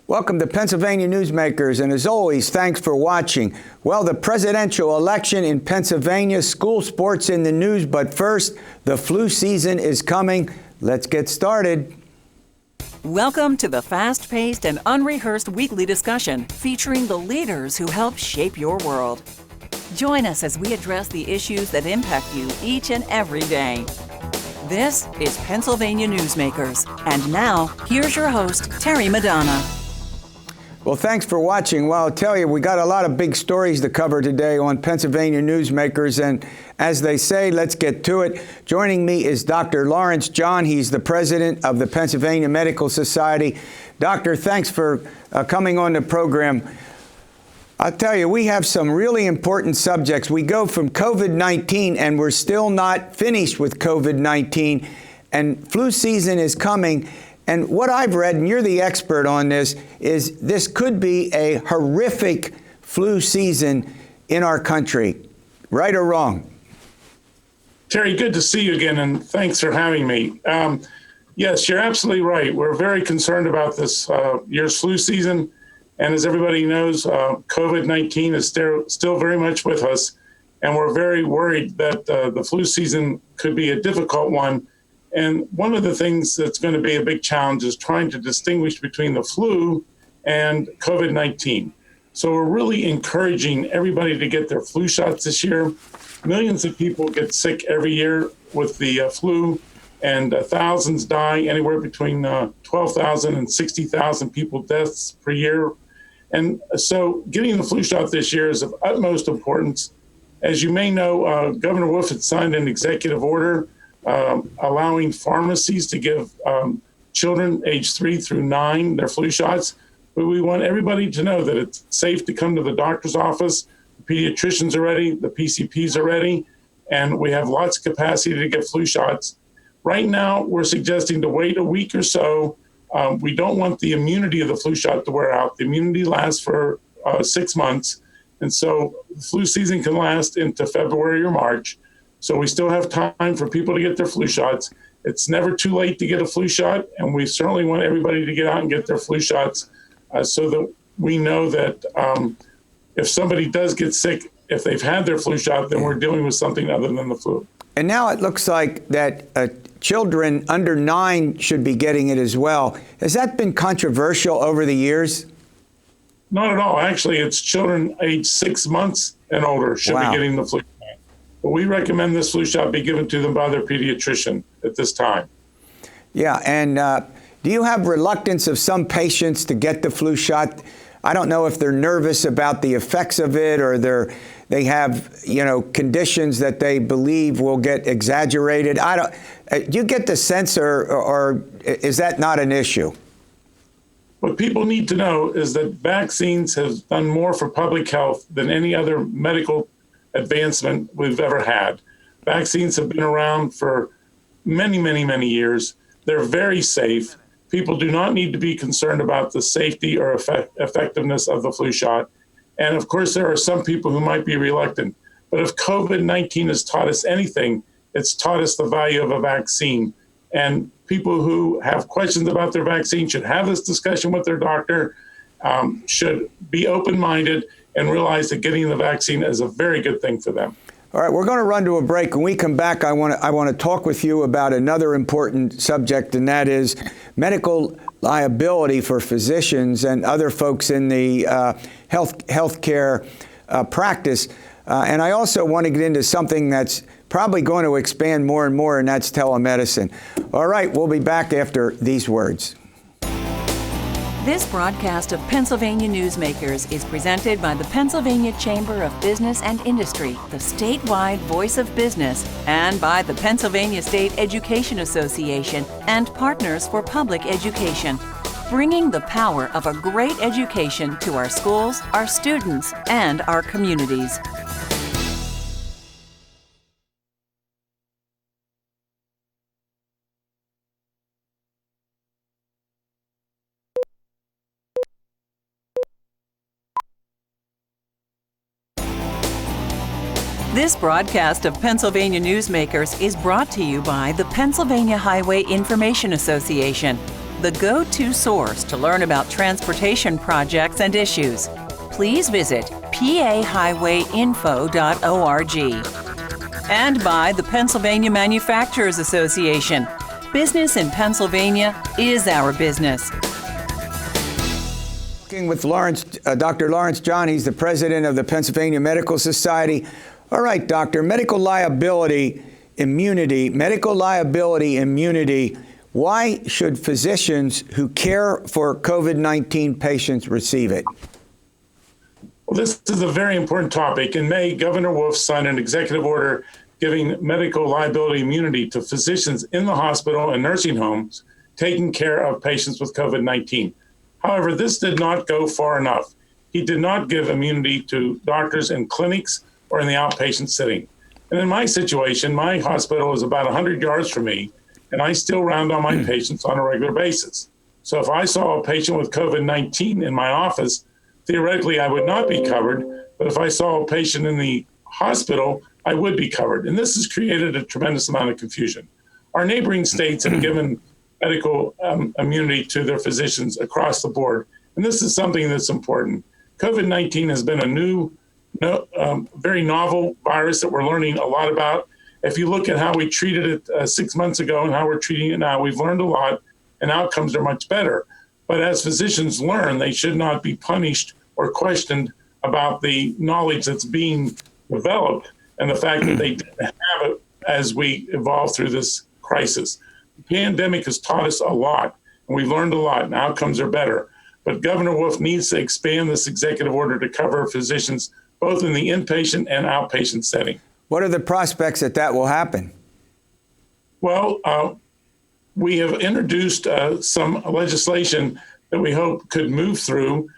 Welcome to Pennsylvania Newsmakers, and as always, thanks for watching. Well, the presidential election in Pennsylvania, school sports in the news, but first, the flu season is coming. Let's get started. Welcome to the fast-paced and unrehearsed weekly discussion featuring the leaders who help shape your world. Join us as we address the issues that impact you each and every day. This is Pennsylvania Newsmakers, and now, here's your host, Terry Madonna. Well, thanks for watching. Well, I'll tell you, we got a lot of big stories to cover today on Pennsylvania Newsmakers, and as they say, let's get to it. Joining me is Dr. Lawrence John. He's the president of the Pennsylvania Medical Society. Doctor, thanks for coming on the program. I'll tell you, we have some really important subjects. We go from COVID-19, and we're still not finished with COVID-19, and flu season is coming. And what I've read, and you're the expert on this, is this could be a horrific flu season in our country. Right or wrong? Terry, good to see you again, and thanks for having me. Yes, you're absolutely right. We're very concerned about this year's flu season. And as everybody knows, COVID-19 is still very much with us. And we're very worried that the flu season could be a difficult one. And one of the things that's going to be a big challenge is trying to distinguish between the flu and COVID-19. So we're really encouraging everybody to get their flu shots this year. Millions of people get sick every year with the flu, and thousands die, anywhere between 12,000 and 60,000 people deaths per year. And so getting the flu shot this year is of utmost importance. As you may know, Governor Wolf had signed an executive order allowing pharmacies to give children age 3 through 9 their flu shots. But we want everybody to know that it's safe to come to the doctor's office. The pediatricians are ready, the PCPs are ready, and we have lots of capacity to get flu shots. Right now, we're suggesting to wait a week or so. We don't want the immunity of the flu shot to wear out. The immunity lasts for 6 months. And so the flu season can last into February or March. So we still have time for people to get their flu shots. It's never too late to get a flu shot, and we certainly want everybody to get out and get their flu shots so that we know that if somebody does get sick, if they've had their flu shot, then we're dealing with something other than the flu. And now it looks like that children under 9 should be getting it as well. Has that been controversial over the years? Not at all. Actually, it's children age 6 months and older should be getting the flu shot. But we recommend this flu shot be given to them by their pediatrician at this time. Yeah, and do you have reluctance of some patients to get the flu shot? I don't know if they're nervous about the effects of it, or they have, conditions that they believe will get exaggerated. Do you get the sense, or is that not an issue? What people need to know is that vaccines have done more for public health than any other medical advancement we've ever had. Vaccines have been around for many, many, many years. They're very safe. People do not need to be concerned about the safety or effectiveness of the flu shot. And of course, there are some people who might be reluctant. But if COVID-19 has taught us anything, it's taught us the value of a vaccine. And people who have questions about their vaccine should have this discussion with their doctor, should be open-minded, and realize that getting the vaccine is a very good thing for them. All right, we're going to run to a break. When we come back, I want to talk with you about another important subject, and that is medical liability for physicians and other folks in the healthcare practice. And I also want to get into something that's probably going to expand more and more, and that's telemedicine. All right, we'll be back after these words. This broadcast of Pennsylvania Newsmakers is presented by the Pennsylvania Chamber of Business and Industry, the statewide voice of business, and by the Pennsylvania State Education Association and Partners for Public Education, bringing the power of a great education to our schools, our students, and our communities. This broadcast of Pennsylvania Newsmakers is brought to you by the Pennsylvania Highway Information Association. the go-to source to learn about transportation projects and issues. Please visit pahighwayinfo.org. And by the Pennsylvania Manufacturers Association. Business in Pennsylvania is our business. Talking with Dr. Lawrence John, he's the president of the Pennsylvania Medical Society. All right, doctor, medical liability immunity. Why should physicians who care for COVID-19 patients receive it? Well, this is a very important topic. In May, Governor Wolf signed an executive order giving medical liability immunity to physicians in the hospital and nursing homes taking care of patients with COVID-19. However, this did not go far enough. He did not give immunity to doctors in clinics or in the outpatient setting. And in my situation, my hospital is about 100 yards from me, and I still round on my patients on a regular basis. So if I saw a patient with COVID-19 in my office, theoretically, I would not be covered. But if I saw a patient in the hospital, I would be covered. And this has created a tremendous amount of confusion. Our neighboring states have given medical immunity to their physicians across the board. And this is something that's important. COVID-19 has been a new, very novel virus that we're learning a lot about. If you look at how we treated it 6 months ago and how we're treating it now, we've learned a lot and outcomes are much better. But as physicians learn, they should not be punished or questioned about the knowledge that's being developed and the fact that they didn't have it as we evolve through this crisis. The pandemic has taught us a lot, and we've learned a lot, and outcomes are better. But Governor Wolf needs to expand this executive order to cover physicians both in the inpatient and outpatient setting. What are the prospects that will happen? Well, we have introduced some legislation that we hope could move through.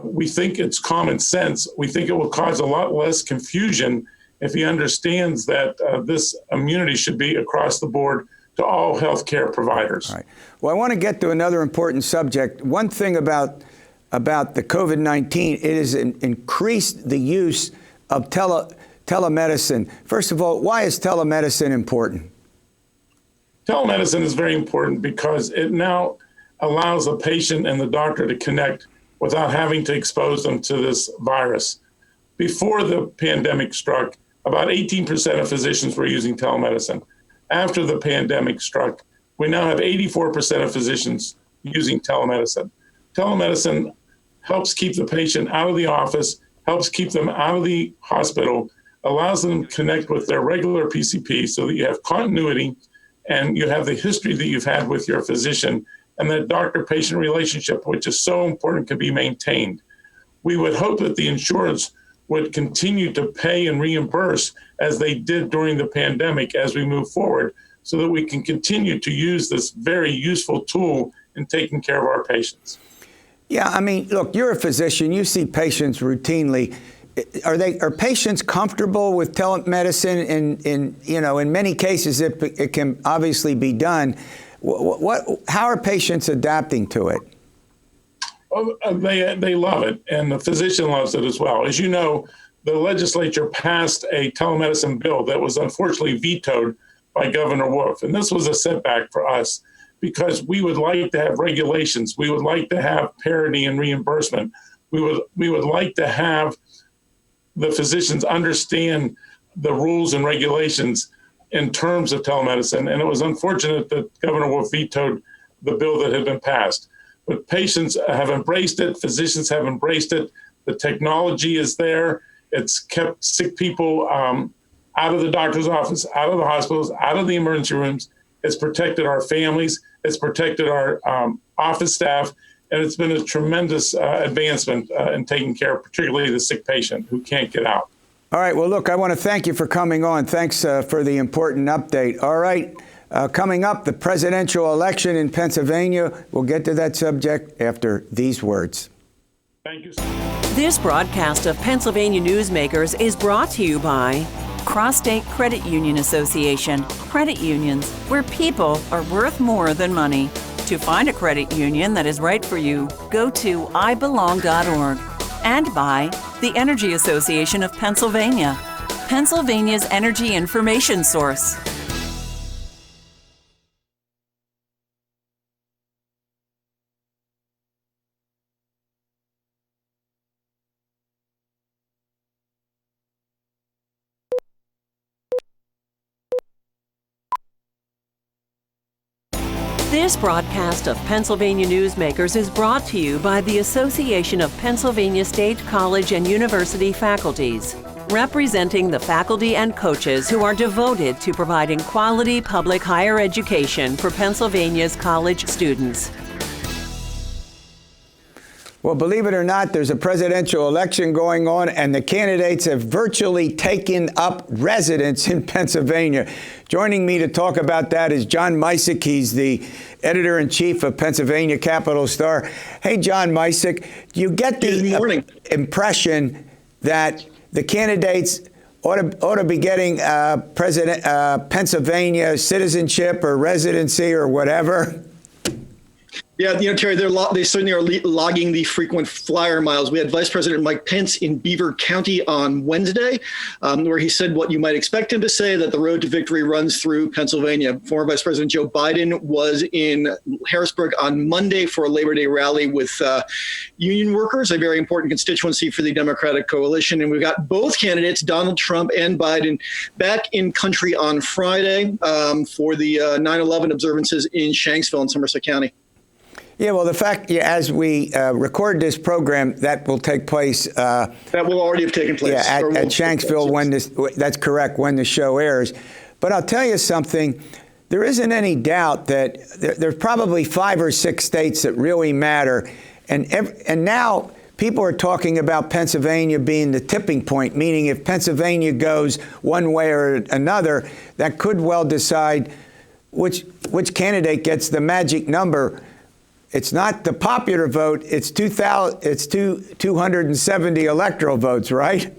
We think it's common sense. We think it will cause a lot less confusion if he understands that this immunity should be across the board to all healthcare providers. All right. Well, I want to get to another important subject. One thing about the COVID-19, it has increased the use of telemedicine. First of all, why is telemedicine important? Telemedicine is very important because it now allows the patient and the doctor to connect without having to expose them to this virus. Before the pandemic struck, about 18% of physicians were using telemedicine. After the pandemic struck, we now have 84% of physicians using telemedicine. Telemedicine helps keep the patient out of the office, helps keep them out of the hospital, allows them to connect with their regular PCP so that you have continuity and you have the history that you've had with your physician, and that doctor-patient relationship, which is so important, can be maintained. We would hope that the insurance would continue to pay and reimburse as they did during the pandemic as we move forward, so that we can continue to use this very useful tool in taking care of our patients. Yeah, I mean, look, you're a physician. You see patients routinely. Are patients comfortable with telemedicine? In many cases, it can obviously be done. How are patients adapting to it? Well, they love it, and the physician loves it as well. As you know, the legislature passed a telemedicine bill that was unfortunately vetoed by Governor Wolf. And this was a setback for us because we would like to have regulations. We would like to have parity and reimbursement. We would like to have the physicians understand the rules and regulations in terms of telemedicine. And it was unfortunate that Governor Wolf vetoed the bill that had been passed. But patients have embraced it. Physicians have embraced it. The technology is there. It's kept sick people out of the doctor's office, out of the hospitals, out of the emergency rooms. It's protected our families. It's protected our office staff. And it's been a tremendous advancement in taking care of particularly the sick patient who can't get out. All right. Well, look, I want to thank you for coming on. Thanks for the important update. All right. Coming up, the presidential election in Pennsylvania. We'll get to that subject after these words. Thank you. This broadcast of Pennsylvania Newsmakers is brought to you by Cross-State Credit Union Association. Credit unions, where people are worth more than money. To find a credit union that is right for you, go to ibelong.org. And by the Energy Association of Pennsylvania, Pennsylvania's energy information source. This broadcast of Pennsylvania Newsmakers is brought to you by the Association of Pennsylvania State College and University Faculties, representing the faculty and coaches who are devoted to providing quality public higher education for Pennsylvania's college students. Well, believe it or not, there's a presidential election going on, and the candidates have virtually taken up residence in Pennsylvania. Joining me to talk about that is John Micek. He's the editor-in-chief of Pennsylvania Capital Star. Hey, John Micek, do you get the impression that the candidates ought to be getting Pennsylvania citizenship or residency or whatever? Yeah, Terry, they certainly are logging the frequent flyer miles. We had Vice President Mike Pence in Beaver County on Wednesday, where he said what you might expect him to say, that the road to victory runs through Pennsylvania. Former Vice President Joe Biden was in Harrisburg on Monday for a Labor Day rally with union workers, a very important constituency for the Democratic coalition. And we've got both candidates, Donald Trump and Biden, back in country on Friday for the 9/11 observances in Shanksville in Somerset County. Yeah, well, the fact, as we record this program, that will take place. That will already have taken place. Yeah, at Shanksville, that's correct, when the show airs. But I'll tell you something, there isn't any doubt that there's probably 5 or 6 states that really matter. And now people are talking about Pennsylvania being the tipping point, meaning if Pennsylvania goes one way or another, that could well decide which candidate gets the magic number. It's not the popular vote, it's 270 electoral votes, right?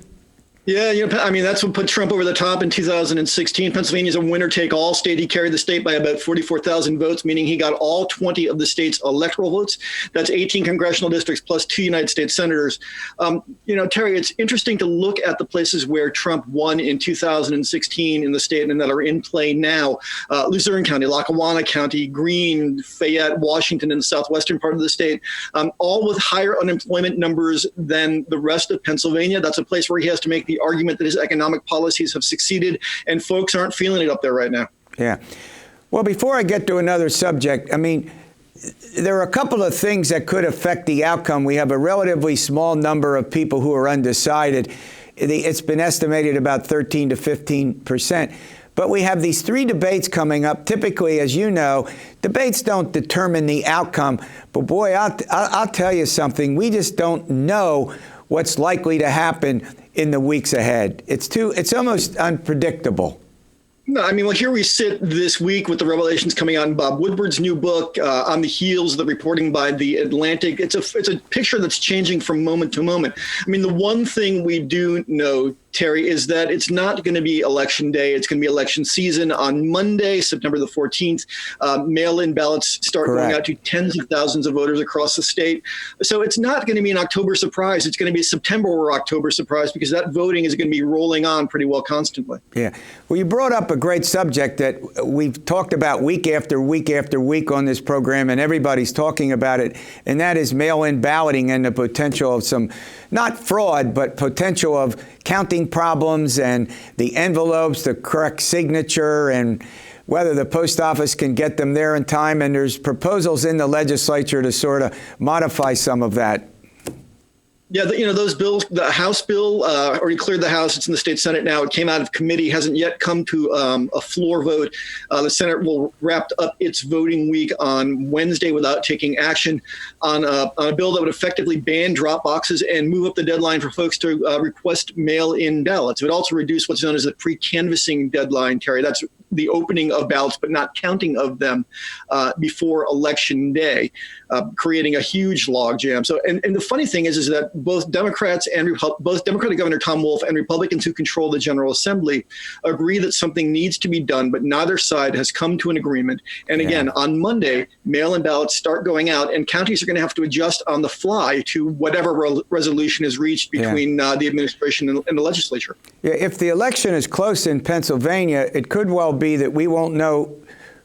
Yeah, that's what put Trump over the top in 2016. Pennsylvania's a winner-take-all state. He carried the state by about 44,000 votes, meaning he got all 20 of the state's electoral votes. That's 18 congressional districts plus 2 United States senators. Terry, it's interesting to look at the places where Trump won in 2016 in the state and that are in play now. Luzerne County, Lackawanna County, Greene, Fayette, Washington, and the southwestern part of the state, all with higher unemployment numbers than the rest of Pennsylvania. That's a place where he has to make the argument that his economic policies have succeeded, and folks aren't feeling it up there right now. Yeah. Well, before I get to another subject, there are a couple of things that could affect the outcome. We have a relatively small number of people who are undecided. It's been estimated about 13 to 15%. But we have these 3 debates coming up. Typically, as you know, debates don't determine the outcome. But boy, I'll tell you something. We just don't know what's likely to happen in the weeks ahead. It's almost unpredictable. No, here we sit this week with the revelations coming out in Bob Woodward's new book, on the heels of the reporting by The Atlantic. It's a picture that's changing from moment to moment. The one thing we do know, Terry, is that it's not going to be election day. It's going to be election season on Monday, September the 14th. Mail-in ballots start going out to tens of thousands of voters across the state. So it's not going to be an October surprise. It's going to be a September or October surprise, because that voting is going to be rolling on pretty well constantly. Yeah. Well, you brought up a great subject that we've talked about week after week after week on this program, and everybody's talking about it, and that is mail-in balloting and the potential of some, not fraud, but potential of counting problems and the envelopes, the correct signature, and whether the post office can get them there in time. And there's proposals in the legislature to sort of modify some of that. Yeah, those bills, the House bill already cleared the House. It's in the state Senate now. It came out of committee, hasn't yet come to a floor vote. The Senate will wrap up its voting week on Wednesday without taking action on a bill that would effectively ban drop boxes and move up the deadline for folks to request mail-in ballots. It would also reduce what's known as the pre-canvassing deadline, Terry. That's the opening of ballots, but not counting of them before Election Day, creating a huge logjam. So, and the funny thing is that both Democrats and both Democratic Governor Tom Wolf and Republicans who control the General Assembly agree that something needs to be done, but neither side has come to an agreement. And again, on Monday, mail-in ballots start going out, and counties are going to have to adjust on the fly to whatever resolution is reached between the administration and the legislature. Yeah, if the election is close in Pennsylvania, it could well be that we won't know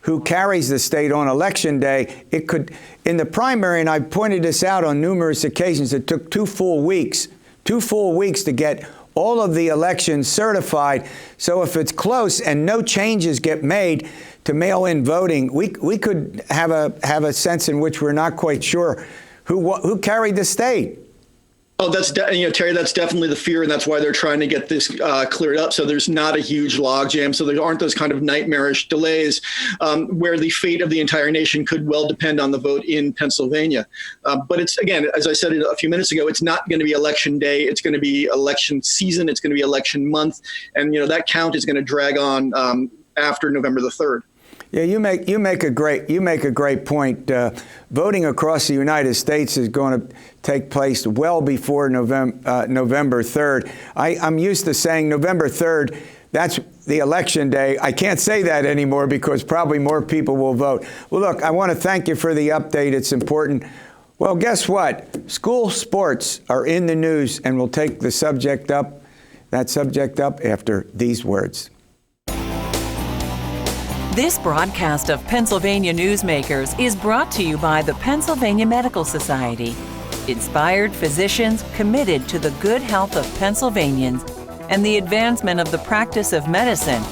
who carries the state on Election Day. It could, in the primary, and I've pointed this out on numerous occasions, it took 2 full weeks to get all of the elections certified. So if it's close and no changes get made to mail-in voting, we could have a sense in which we're not quite sure who carried the state. Oh, Terry, that's definitely the fear, and that's why they're trying to get this cleared up. So there's not a huge logjam. So there aren't those kind of nightmarish delays where the fate of the entire nation could well depend on the vote in Pennsylvania. But it's, again, as I said a few minutes ago, it's not going to be election day. It's going to be election season. It's going to be election month. And, that count is going to drag on after November the 3rd. Yeah, you make a great point. Voting across the United States is going to take place well before November 3rd. I'm used to saying November 3rd. That's the election day. I can't say that anymore because probably more people will vote. Well, look, I want to thank you for the update. It's important. Well, guess what? School sports are in the news, and we'll take that subject up after these words. This broadcast of Pennsylvania Newsmakers is brought to you by the Pennsylvania Medical Society. Inspired physicians committed to the good health of Pennsylvanians and the advancement of the practice of medicine.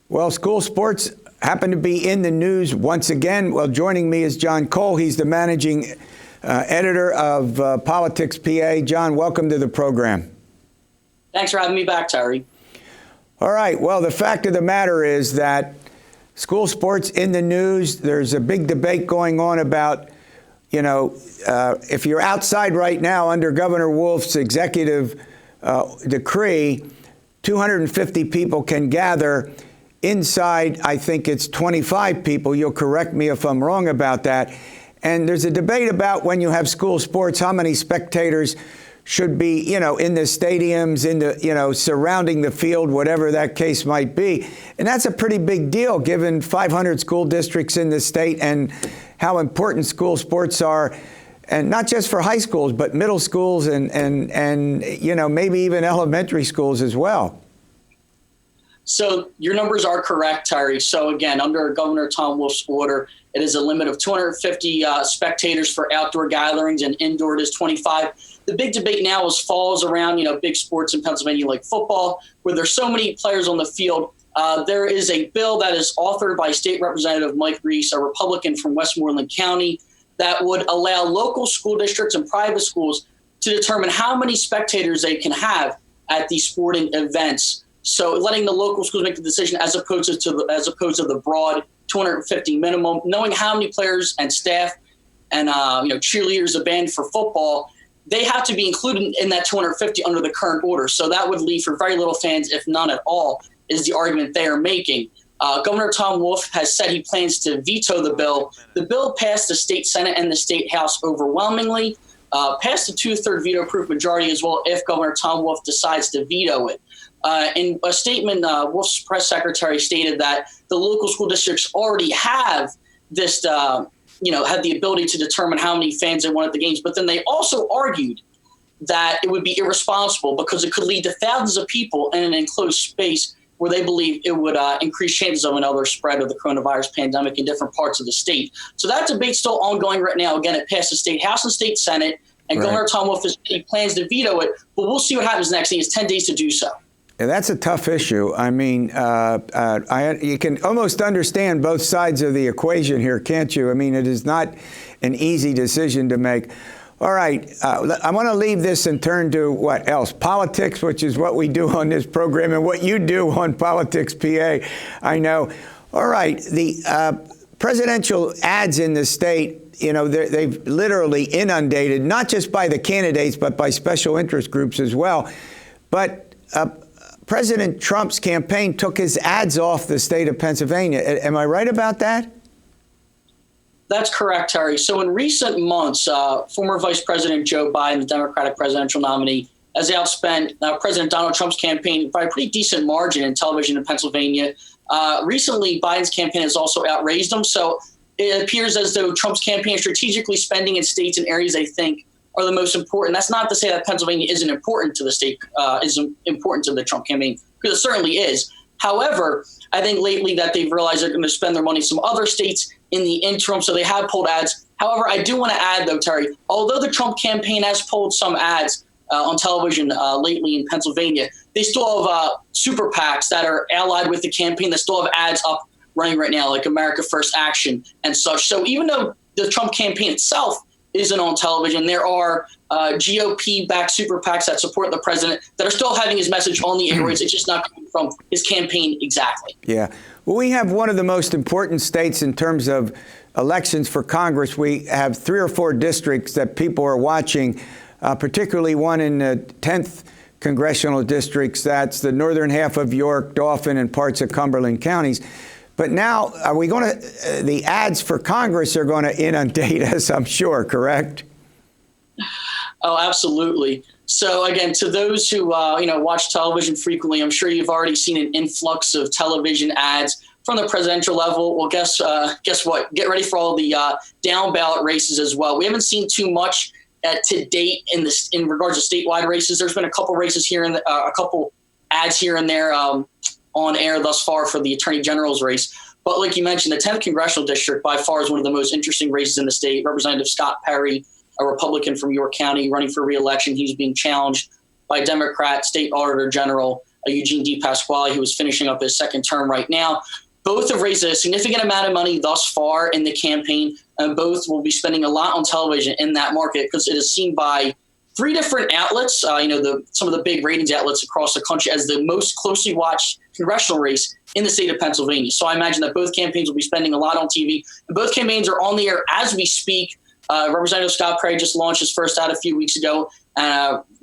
Well, school sports happen to be in the news once again. Well, joining me is John Cole. He's the managing editor of PoliticsPA. John, welcome to the program. Thanks for having me back, Terry. All right. Well, the fact of the matter is that school sports in the news. There's a big debate going on about, if you're outside right now under Governor Wolf's executive decree, 250 people can gather. Inside, I think it's 25 people. You'll correct me if I'm wrong about that. And there's a debate about when you have school sports, how many spectators should be, in the stadiums, surrounding the field, whatever that case might be. And that's a pretty big deal given 500 school districts in the state and how important school sports are. And not just for high schools, but middle schools and maybe even elementary schools as well. So your numbers are correct, Terry. So again, under Governor Tom Wolf's order, it is a limit of 250 spectators for outdoor gatherings, and indoor it is 25. The big debate now falls around, big sports in Pennsylvania like football, where there's so many players on the field. There is a bill that is authored by State Representative Mike Reese, a Republican from Westmoreland County, that would allow local school districts and private schools to determine how many spectators they can have at these sporting events. So letting the local schools make the decision as opposed to the broad 250 minimum, knowing how many players and staff and cheerleaders, a band for football, they have to be included in that 250 under the current order. So that would leave for very little fans, if none at all, is the argument they are making. Governor Tom Wolf has said he plans to veto the bill. The bill passed the state Senate and the state House overwhelmingly, passed a 2/3 veto-proof majority as well if Governor Tom Wolf decides to veto it. In a statement, Wolf's press secretary stated that the local school districts already have this, had the ability to determine how many fans they want at the games. But then they also argued that it would be irresponsible because it could lead to thousands of people in an enclosed space where they believe it would increase chances of another spread of the coronavirus pandemic in different parts of the state. So that debate's still ongoing right now. Again, it passed the state House and state Senate, and right. Governor Tom Wolf he plans to veto it, but we'll see what happens next. He has 10 days to do so. Yeah, that's a tough issue. I mean, you can almost understand both sides of the equation here, can't you? I mean, it is not an easy decision to make. All right, I want to leave this and turn to what else? Politics, which is what we do on this program and what you do on PoliticsPA, I know. All right, the presidential ads in the state, they've literally inundated, not just by the candidates, but by special interest groups as well. But President Trump's campaign took his ads off the state of Pennsylvania. Am I right about that? That's correct, Terry. So in recent months, former Vice President Joe Biden, the Democratic presidential nominee, has outspent President Donald Trump's campaign by a pretty decent margin in television in Pennsylvania. Recently, Biden's campaign has also outraised him. So it appears as though Trump's campaign is strategically spending in states and areas they think are the most important. That's not to say that Pennsylvania isn't important to the state, isn't important to the Trump campaign, because it certainly is. However, I think lately that they've realized they're going to spend their money in some other states in the interim, so they have pulled ads. However, I do want to add, though, Terry, although the Trump campaign has pulled some ads on television lately in Pennsylvania, they still have super PACs that are allied with the campaign that still have ads up running right now, like America First Action and such. So even though the Trump campaign itself isn't on television, there are GOP-backed super PACs that support the president that are still having his message on the airwaves. It's just not coming from his campaign exactly. Yeah. Well, we have one of the most important states in terms of elections for Congress. We have 3 or 4 districts that people are watching, particularly one in the 10th congressional districts. That's the northern half of York, Dauphin, and parts of Cumberland counties. But now, are we going to, the ads for Congress are going to inundate us, I'm sure, correct? Oh, absolutely. So again, to those who watch television frequently, I'm sure you've already seen an influx of television ads from the presidential level. Well, guess what? Get ready for all the down ballot races as well. We haven't seen too much to date in regards to statewide races. There's been a couple races here and a couple ads here and there on air thus far for the Attorney General's race. But like you mentioned, the 10th Congressional District by far is one of the most interesting races in the state. Representative Scott Perry, a Republican from York County, running for re-election. He's being challenged by Democrat State Auditor General Eugene DePasquale, who is finishing up his second term right now. Both have raised a significant amount of money thus far in the campaign, and both will be spending a lot on television in that market because it is seen by 3 different outlets, some of the big ratings outlets across the country, as the most closely watched congressional race in the state of Pennsylvania. So I imagine that both campaigns will be spending a lot on TV. And both campaigns are on the air as we speak. Representative Scott Perry just launched his first ad a few weeks ago.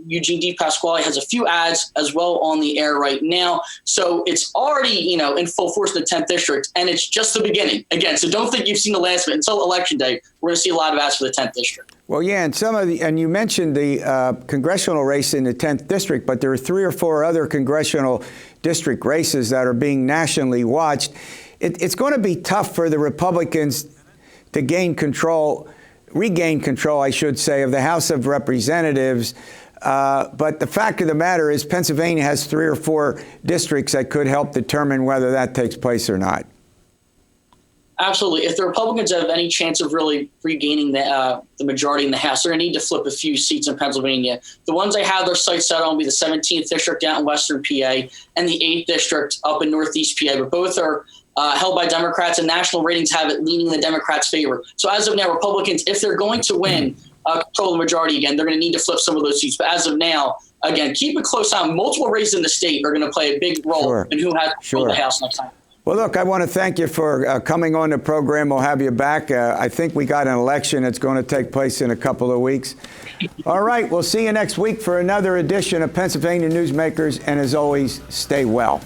Eugene DePasquale has a few ads as well on the air right now. So it's already, in full force in the 10th district, and it's just the beginning. Again, so don't think you've seen the last of it. Until Election Day, we're going to see a lot of ads for the 10th district. Well, yeah, and you mentioned the congressional race in the 10th district, but there are 3 or 4 other congressional district races that are being nationally watched. It's going to be tough for the Republicans to regain control, I should say, of the House of Representatives. But the fact of the matter is Pennsylvania has 3 or 4 districts that could help determine whether that takes place or not. Absolutely. If the Republicans have any chance of really regaining the majority in the House, they're going to need to flip a few seats in Pennsylvania. The ones they have their sights set on will be the 17th district out in western PA and the 8th district up in northeast PA. But both are held by Democrats, and national ratings have it leaning in the Democrats' favor. So as of now, Republicans, if they're going to win control the majority again, they're going to need to flip some of those seats. But as of now, again, keep a close eye. Multiple races in the state are going to play a big role in who has control of the House next time. Well, look, I want to thank you for coming on the program. We'll have you back. I think we got an election that's going to take place in a couple of weeks. All right, we'll see you next week for another edition of Pennsylvania Newsmakers. And as always, stay well.